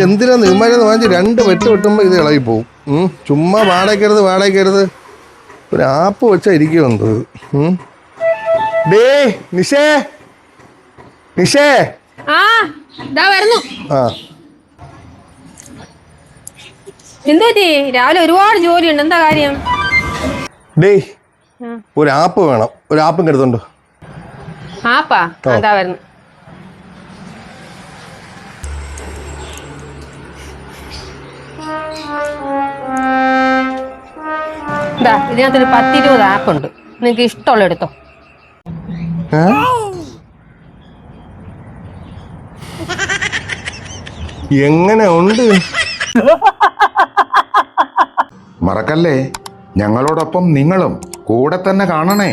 എന്തിനാ നിമ്മരുന്ന് വാങ്ങിച്ച് 2 വെട്ട് വെട്ടുമ്പോ ഇത് ഇളകി പോവും. ചുമ്മാ വാടകയ്ക്കരുത്. ഒരു ആപ്പ് വെച്ചാ ഇരിക്കുമെന്തോ. ഡേ നിഷേ ആ വരുന്നു. ആ എന്തുപറ്റി? രാവിലെ ഒരുപാട് ജോലിയുണ്ട്. എന്താ കാര്യം? ഡേ ഒരു ആപ്പ് വേണം. ഒരു ആപ്പും എടുത്തോണ്ടോ. ആപ്പാ? അതാ വരുന്നു. ഇതിനകത്തൊരു 10-20 ആപ്പ് ഉണ്ട്. നിങ്ങക്ക് ഇഷ്ടമുള്ള എടുത്തോ. എങ്ങനെ ഉണ്ട്? മറക്കല്ലേ, ഞങ്ങളോടൊപ്പം നിങ്ങളും കൂടെ തന്നെ കാണണേ.